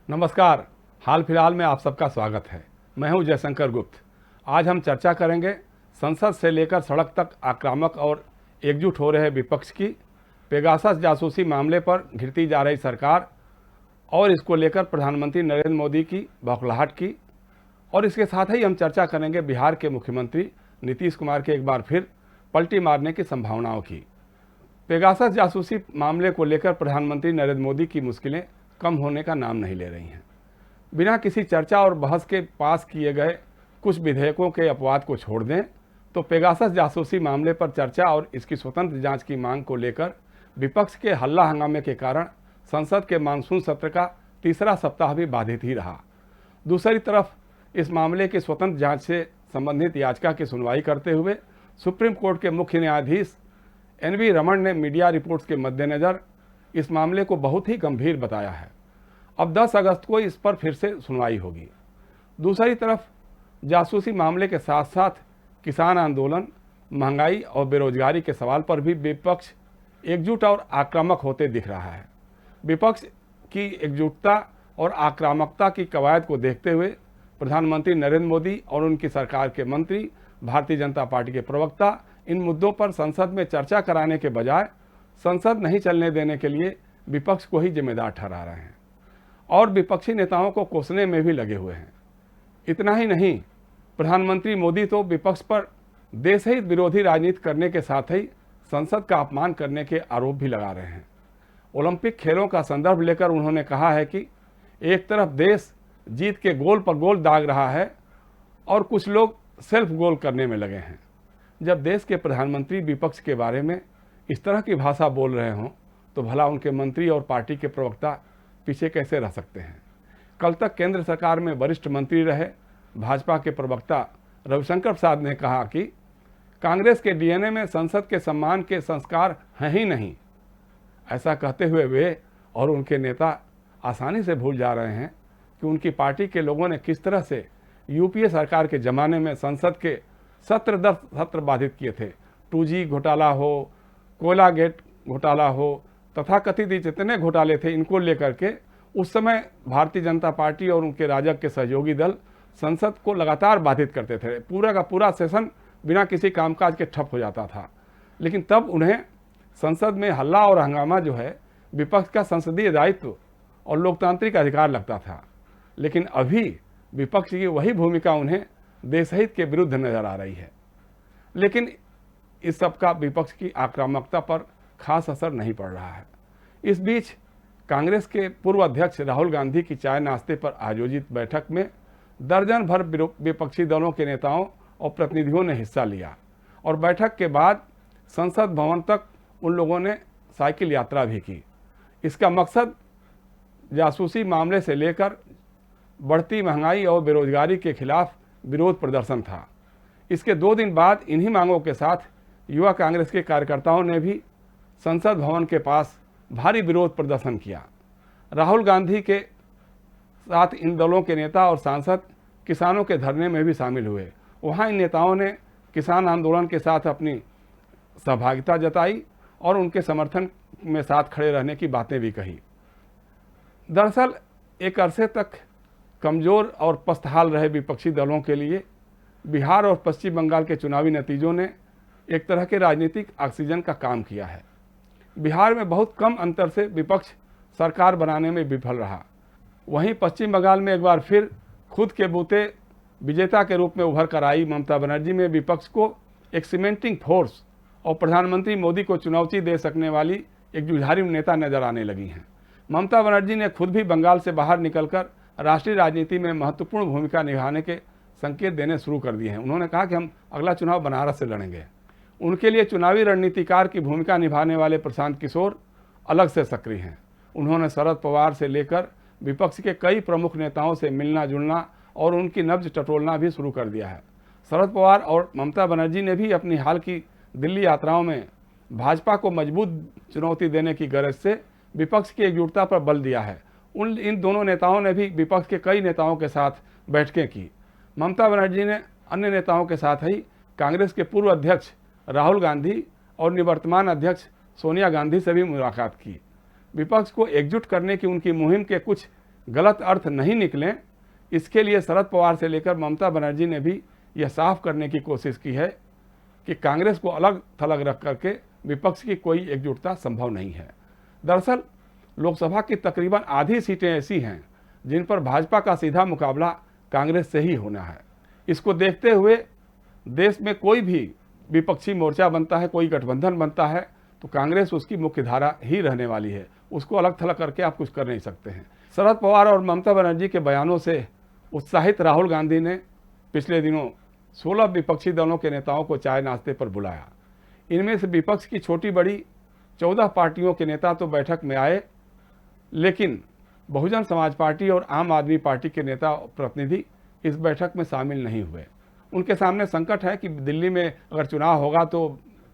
नमस्कार। हाल फिलहाल में आप सबका स्वागत है। मैं हूं जयशंकर गुप्त। आज हम चर्चा करेंगे संसद से लेकर सड़क तक आक्रामक और एकजुट हो रहे विपक्ष की, पेगासस जासूसी मामले पर घिरती जा रही सरकार और इसको लेकर प्रधानमंत्री नरेंद्र मोदी की बौखलाहट की, और इसके साथ ही हम चर्चा करेंगे बिहार के मुख्यमंत्री नीतीश कुमार के एक बार फिर पलटी मारने की संभावनाओं की। पेगासस जासूसी मामले को लेकर प्रधानमंत्री नरेंद्र मोदी की मुश्किलें कम होने का नाम नहीं ले रही हैं। बिना किसी चर्चा और बहस के पास किए गए कुछ विधेयकों के अपवाद को छोड़ दें तो पेगासस जासूसी मामले पर चर्चा और इसकी स्वतंत्र जांच की मांग को लेकर विपक्ष के हल्ला हंगामे के कारण संसद के मानसून सत्र का तीसरा सप्ताह भी बाधित ही रहा। दूसरी तरफ इस मामले की स्वतंत्र जांच से संबंधित याचिका की सुनवाई करते हुए सुप्रीम कोर्ट के मुख्य न्यायाधीश एन.वी. रमन ने मीडिया रिपोर्ट्स के मद्देनज़र इस मामले को बहुत ही गंभीर बताया है। अब 10 अगस्त को इस पर फिर से सुनवाई होगी। दूसरी तरफ जासूसी मामले के साथ साथ किसान आंदोलन, महंगाई और बेरोजगारी के सवाल पर भी विपक्ष एकजुट और आक्रामक होते दिख रहा है। विपक्ष की एकजुटता और आक्रामकता की कवायद को देखते हुए प्रधानमंत्री नरेंद्र मोदी और उनकी सरकार के मंत्री, भारतीय जनता पार्टी के प्रवक्ता इन मुद्दों पर संसद में चर्चा कराने के बजाय संसद नहीं चलने देने के लिए विपक्ष को ही जिम्मेदार ठहरा रहे हैं और विपक्षी नेताओं को कोसने में भी लगे हुए हैं। इतना ही नहीं, प्रधानमंत्री मोदी तो विपक्ष पर देशहित विरोधी राजनीति करने के साथ ही संसद का अपमान करने के आरोप भी लगा रहे हैं। ओलंपिक खेलों का संदर्भ लेकर उन्होंने कहा है कि एक तरफ देश जीत के गोल पर गोल दाग रहा है और कुछ लोग सेल्फ गोल करने में लगे हैं। जब देश के प्रधानमंत्री विपक्ष के बारे में इस तरह की भाषा बोल रहे हों तो भला उनके मंत्री और पार्टी के प्रवक्ता पीछे कैसे रह सकते हैं। कल तक केंद्र सरकार में वरिष्ठ मंत्री रहे भाजपा के प्रवक्ता रविशंकर प्रसाद ने कहा कि कांग्रेस के डीएनए में संसद के सम्मान के संस्कार हैं ही नहीं। ऐसा कहते हुए वे और उनके नेता आसानी से भूल जा रहे हैं कि उनकी पार्टी के लोगों ने किस तरह से यूपीए सरकार के ज़माने में संसद के सत्र दर सत्र बाधित किए थे। 2G घोटाला हो, कोयला गेट घोटाला हो, तथाकथित जितने घोटाले थे इनको लेकर के उस समय भारतीय जनता पार्टी और उनके राजग के सहयोगी दल संसद को लगातार बाधित करते थे। पूरा का पूरा सेशन बिना किसी कामकाज के ठप हो जाता था। लेकिन तब उन्हें संसद में हल्ला और हंगामा जो है विपक्ष का संसदीय दायित्व और लोकतांत्रिक अधिकार लगता था। लेकिन अभी विपक्ष की वही भूमिका उन्हें देशहित के विरुद्ध नजर आ रही है। लेकिन इस सब का विपक्ष की आक्रामकता पर खास असर नहीं पड़ रहा है। इस बीच कांग्रेस के पूर्व अध्यक्ष राहुल गांधी की चाय नाश्ते पर आयोजित बैठक में दर्जन भर विपक्षी दलों के नेताओं और प्रतिनिधियों ने हिस्सा लिया और बैठक के बाद संसद भवन तक उन लोगों ने साइकिल यात्रा भी की। इसका मकसद जासूसी मामले से लेकर बढ़ती महंगाई और बेरोजगारी के खिलाफ विरोध प्रदर्शन था। इसके 2 दिन बाद इन्हीं मांगों के साथ युवा कांग्रेस के कार्यकर्ताओं ने भी संसद भवन के पास भारी विरोध प्रदर्शन किया। राहुल गांधी के साथ इन दलों के नेता और सांसद किसानों के धरने में भी शामिल हुए। वहां इन नेताओं ने किसान आंदोलन के साथ अपनी सहभागिता जताई और उनके समर्थन में साथ खड़े रहने की बातें भी कही। दरअसल एक अरसे तक कमज़ोर और पस्तहाल रहे विपक्षी दलों के लिए बिहार और पश्चिम बंगाल के चुनावी नतीजों ने एक तरह के राजनीतिक ऑक्सीजन का काम किया है। बिहार में बहुत कम अंतर से विपक्ष सरकार बनाने में विफल रहा। वहीं पश्चिम बंगाल में एक बार फिर खुद के बूते विजेता के रूप में उभर कर आई ममता बनर्जी में विपक्ष को एक सीमेंटिंग फोर्स और प्रधानमंत्री मोदी को चुनौती दे सकने वाली एक जुझारू नेता नजर आने लगी हैं। ममता बनर्जी ने खुद भी बंगाल से बाहर निकलकर राष्ट्रीय राजनीति में महत्वपूर्ण भूमिका निभाने के संकेत देने शुरू कर दिए हैं। उन्होंने कहा कि हम अगला चुनाव बनारस से लड़ेंगे। उनके लिए चुनावी रणनीतिकार की भूमिका निभाने वाले प्रशांत किशोर अलग से सक्रिय हैं। उन्होंने शरद पवार से लेकर विपक्ष के कई प्रमुख नेताओं से मिलना जुलना और उनकी नब्ज टटोलना भी शुरू कर दिया है। शरद पवार और ममता बनर्जी ने भी अपनी हाल की दिल्ली यात्राओं में भाजपा को मजबूत चुनौती देने की गरज से विपक्ष की एकजुटता पर बल दिया है। इन दोनों नेताओं ने भी विपक्ष के कई नेताओं के साथ बैठकें की। ममता बनर्जी ने अन्य नेताओं के साथ ही कांग्रेस के पूर्व अध्यक्ष राहुल गांधी और निवर्तमान अध्यक्ष सोनिया गांधी से भी मुलाकात की। विपक्ष को एकजुट करने की उनकी मुहिम के कुछ गलत अर्थ नहीं निकलें, इसके लिए शरद पवार से लेकर ममता बनर्जी ने भी यह साफ करने की कोशिश की है कि कांग्रेस को अलग थलग रख करके विपक्ष की कोई एकजुटता संभव नहीं है। दरअसल लोकसभा की तकरीबन आधी सीटें ऐसी हैं जिन पर भाजपा का सीधा मुकाबला कांग्रेस से ही होना है। इसको देखते हुए देश में कोई भी विपक्षी मोर्चा बनता है, कोई गठबंधन बनता है, तो कांग्रेस उसकी मुख्य धारा ही रहने वाली है। उसको अलग थलग करके आप कुछ कर नहीं सकते हैं। शरद पवार और ममता बनर्जी के बयानों से उत्साहित राहुल गांधी ने पिछले दिनों 16 विपक्षी दलों के नेताओं को चाय नाश्ते पर बुलाया। इनमें से विपक्ष की छोटी बड़ी 14 पार्टियों के नेता तो बैठक में आए, लेकिन बहुजन समाज पार्टी और आम आदमी पार्टी के नेता प्रतिनिधि इस बैठक में शामिल नहीं हुए। उनके सामने संकट है कि दिल्ली में अगर चुनाव होगा तो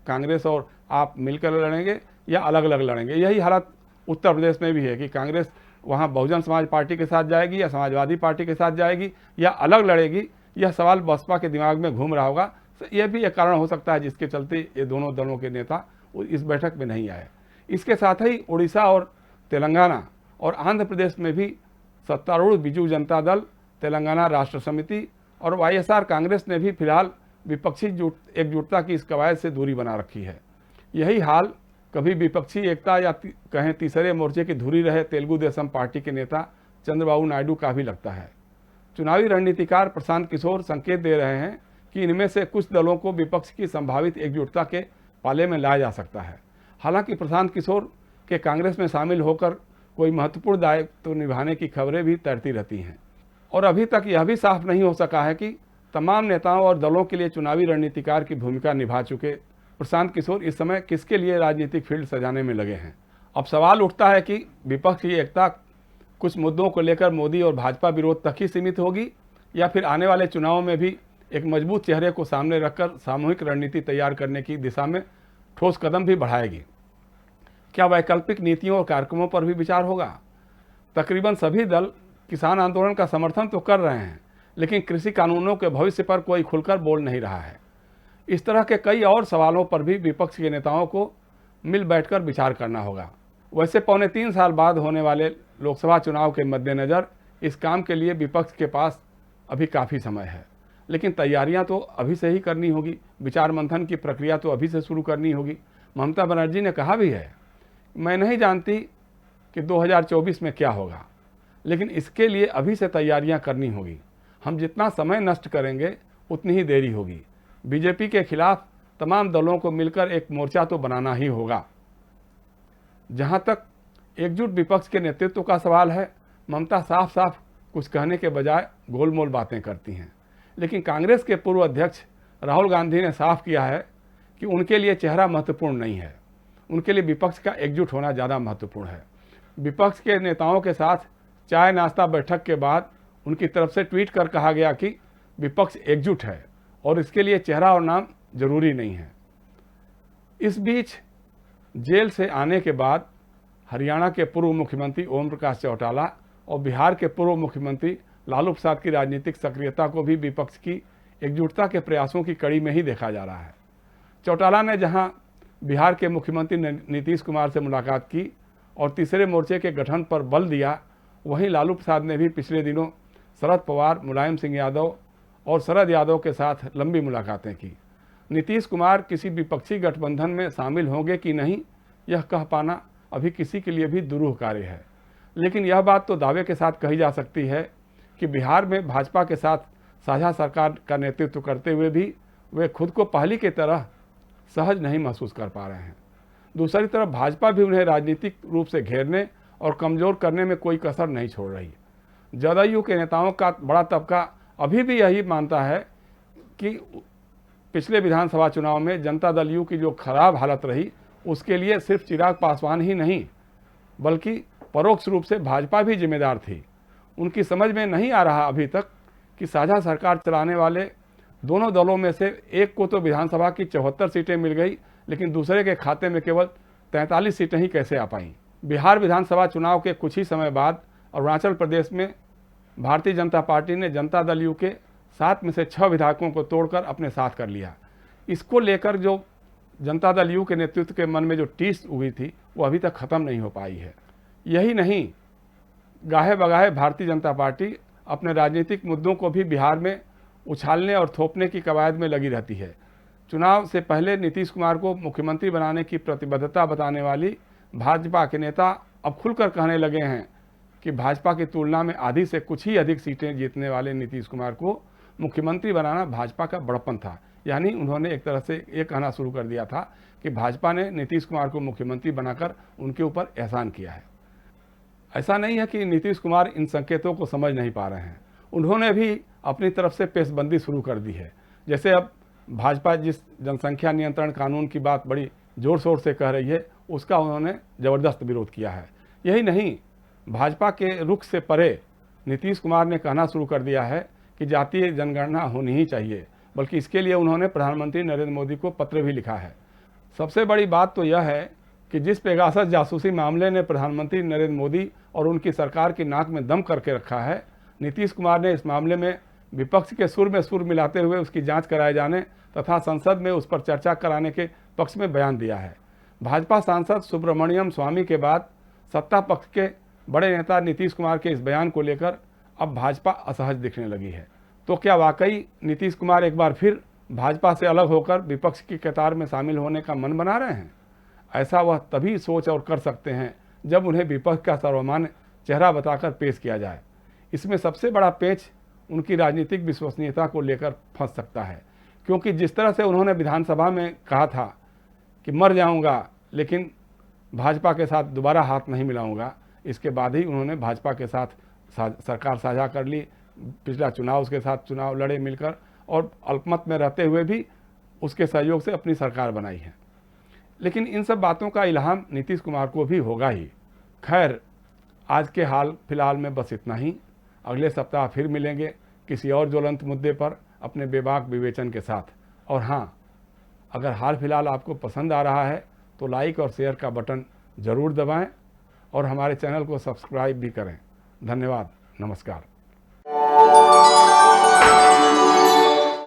कांग्रेस और आप मिलकर लड़ेंगे या अलग अलग लड़ेंगे। यही हालत उत्तर प्रदेश में भी है कि कांग्रेस वहाँ बहुजन समाज पार्टी के साथ जाएगी या समाजवादी पार्टी के साथ जाएगी या अलग लड़ेगी। यह सवाल बसपा के दिमाग में घूम रहा होगा। यह भी एक कारण हो सकता है जिसके चलते ये दोनों दलों के नेता इस बैठक में नहीं आए। इसके साथ ही उड़ीसा और तेलंगाना और आंध्र प्रदेश में भी सत्तारूढ़ बीजू जनता दल, तेलंगाना राष्ट्र समिति और वाईएसआर कांग्रेस ने भी फिलहाल विपक्षी एकजुटता की इस कवायद से दूरी बना रखी है। यही हाल कभी विपक्षी एकता या कहें तीसरे मोर्चे की धुरी रहे तेलुगु देशम पार्टी के नेता चंद्रबाबू नायडू का भी लगता है। चुनावी रणनीतिकार प्रशांत किशोर संकेत दे रहे हैं कि इनमें से कुछ दलों को विपक्ष की संभावित एकजुटता के पाले में लाया जा सकता है। हालांकि प्रशांत किशोर के कांग्रेस में शामिल होकर कोई महत्वपूर्ण दायित्व निभाने की खबरें भी तैरती रहती हैं और अभी तक यह भी साफ नहीं हो सका है कि तमाम नेताओं और दलों के लिए चुनावी रणनीतिकार की भूमिका निभा चुके प्रशांत किशोर इस समय किसके लिए राजनीतिक फील्ड सजाने में लगे हैं। अब सवाल उठता है कि विपक्ष की एकता कुछ मुद्दों को लेकर मोदी और भाजपा विरोध तक ही सीमित होगी या फिर आने वाले चुनावों में भी एक मजबूत चेहरे को सामने रखकर सामूहिक रणनीति तैयार करने की दिशा में ठोस कदम भी बढ़ाएगी। क्या वैकल्पिक नीतियों और कार्यक्रमों पर भी विचार होगा? तकरीबन सभी दल किसान आंदोलन का समर्थन तो कर रहे हैं, लेकिन कृषि कानूनों के भविष्य पर कोई खुलकर बोल नहीं रहा है। इस तरह के कई और सवालों पर भी विपक्ष के नेताओं को मिल बैठकर विचार करना होगा। वैसे 3.25 साल बाद होने वाले लोकसभा चुनाव के मद्देनज़र इस काम के लिए विपक्ष के पास अभी काफ़ी समय है, लेकिन तैयारियां तो अभी से ही करनी होगी। विचार मंथन की प्रक्रिया तो अभी से शुरू करनी होगी। ममता बनर्जी ने कहा भी है, मैं नहीं जानती कि 2024 में क्या होगा, लेकिन इसके लिए अभी से तैयारियां करनी होगी। हम जितना समय नष्ट करेंगे उतनी ही देरी होगी। बीजेपी के खिलाफ तमाम दलों को मिलकर एक मोर्चा तो बनाना ही होगा। जहां तक एकजुट विपक्ष के नेतृत्व का सवाल है, ममता साफ साफ कुछ कहने के बजाय गोलमोल बातें करती हैं। लेकिन कांग्रेस के पूर्व अध्यक्ष राहुल गांधी ने साफ किया है कि उनके लिए चेहरा महत्वपूर्ण नहीं है, उनके लिए विपक्ष का एकजुट होना ज़्यादा महत्वपूर्ण है। विपक्ष के नेताओं के साथ चाय नाश्ता बैठक के बाद उनकी तरफ से ट्वीट कर कहा गया कि विपक्ष एकजुट है और इसके लिए चेहरा और नाम जरूरी नहीं है। इस बीच जेल से आने के बाद हरियाणा के पूर्व मुख्यमंत्री ओम प्रकाश चौटाला और बिहार के पूर्व मुख्यमंत्री लालू प्रसाद की राजनीतिक सक्रियता को भी विपक्ष की एकजुटता के प्रयासों की कड़ी में ही देखा जा रहा है। चौटाला ने जहां बिहार के मुख्यमंत्री नीतीश कुमार से मुलाकात की और तीसरे मोर्चे के गठन पर बल दिया, वहीं लालू प्रसाद ने भी पिछले दिनों शरद पवार, मुलायम सिंह यादव और शरद यादव के साथ लंबी मुलाकातें की। नीतीश कुमार किसी विपक्षी गठबंधन में शामिल होंगे कि नहीं, यह कह पाना अभी किसी के लिए भी दुरूह कार्य है। लेकिन यह बात तो दावे के साथ कही जा सकती है कि बिहार में भाजपा के साथ साझा सरकार का नेतृत्व करते हुए भी वे खुद को पहले की तरह सहज नहीं महसूस कर पा रहे हैं। दूसरी तरफ भाजपा भी उन्हें राजनीतिक रूप से घेरने और कमजोर करने में कोई कसर नहीं छोड़ रही। जदयू के नेताओं का बड़ा तबका अभी भी यही मानता है कि पिछले विधानसभा चुनाव में जनता दल यू की जो खराब हालत रही, उसके लिए सिर्फ चिराग पासवान ही नहीं बल्कि परोक्ष रूप से भाजपा भी जिम्मेदार थी। उनकी समझ में नहीं आ रहा अभी तक कि साझा सरकार चलाने वाले दोनों दलों में से एक को तो विधानसभा की 74 सीटें मिल गई, लेकिन दूसरे के खाते में केवल 43 सीटें ही कैसे आ पाईं। बिहार विधानसभा चुनाव के कुछ ही समय बाद अरुणाचल प्रदेश में भारतीय जनता पार्टी ने जनता दल यू के 7 में से 6 विधायकों को तोड़कर अपने साथ कर लिया। इसको लेकर जो जनता दल यू के नेतृत्व के मन में जो टीस उगी थी, वो अभी तक खत्म नहीं हो पाई है। यही नहीं, गाहे बगाहे भारतीय जनता पार्टी अपने राजनीतिक मुद्दों को भी बिहार में उछालने और थोपने की कवायद में लगी रहती है। चुनाव से पहले नीतीश कुमार को मुख्यमंत्री बनाने की प्रतिबद्धता बताने वाली भाजपा के नेता अब खुलकर कहने लगे हैं कि भाजपा की तुलना में आधी से कुछ ही अधिक सीटें जीतने वाले नीतीश कुमार को मुख्यमंत्री बनाना भाजपा का बड़प्पन था। यानी उन्होंने एक तरह से ये कहना शुरू कर दिया था कि भाजपा ने नीतीश कुमार को मुख्यमंत्री बनाकर उनके ऊपर एहसान किया है। ऐसा नहीं है कि नीतीश कुमार इन संकेतों को समझ नहीं पा रहे हैं, उन्होंने भी अपनी तरफ से पेशबंदी शुरू कर दी है। जैसे अब भाजपा जिस जनसंख्या नियंत्रण कानून की बात बड़ी जोर शोर से कह रही है, उसका उन्होंने ज़बरदस्त विरोध किया है। यही नहीं, भाजपा के रुख से परे नीतीश कुमार ने कहना शुरू कर दिया है कि जातीय जनगणना होनी ही चाहिए, बल्कि इसके लिए उन्होंने प्रधानमंत्री नरेंद्र मोदी को पत्र भी लिखा है। सबसे बड़ी बात तो यह है कि जिस पेगासस जासूसी मामले ने प्रधानमंत्री नरेंद्र मोदी और उनकी सरकार की नाक में दम करके रखा है, नीतीश कुमार ने इस मामले में विपक्ष के सुर में सुर मिलाते हुए उसकी जांच कराए जाने तथा संसद में उस पर चर्चा कराने के पक्ष में बयान दिया है। भाजपा सांसद सुब्रमण्यम स्वामी के बाद सत्ता पक्ष के बड़े नेता नीतीश कुमार के इस बयान को लेकर अब भाजपा असहज दिखने लगी है। तो क्या वाकई नीतीश कुमार एक बार फिर भाजपा से अलग होकर विपक्ष की कतार में शामिल होने का मन बना रहे हैं? ऐसा वह तभी सोच और कर सकते हैं जब उन्हें विपक्ष का सर्वमान्य चेहरा बताकर पेश किया जाए। इसमें सबसे बड़ा पेच उनकी राजनीतिक विश्वसनीयता को लेकर फंस सकता है, क्योंकि जिस तरह से उन्होंने विधानसभा में कहा था कि मर जाऊंगा लेकिन भाजपा के साथ दोबारा हाथ नहीं मिलाऊंगा, इसके बाद ही उन्होंने भाजपा के साथ सरकार साझा कर ली। पिछला चुनाव उसके साथ चुनाव लड़े मिलकर और अल्पमत में रहते हुए भी उसके सहयोग से अपनी सरकार बनाई है। लेकिन इन सब बातों का इल्हाम नीतीश कुमार को भी होगा ही। खैर, आज के हाल फिलहाल में बस इतना ही। अगले सप्ताह फिर मिलेंगे किसी और ज्वलंत मुद्दे पर अपने बेबाक विवेचन के साथ। और हाँ, अगर हाल फिलहाल आपको पसंद आ रहा है तो लाइक और शेयर का बटन ज़रूर दबाएं और हमारे चैनल को सब्सक्राइब भी करें। धन्यवाद। नमस्कार।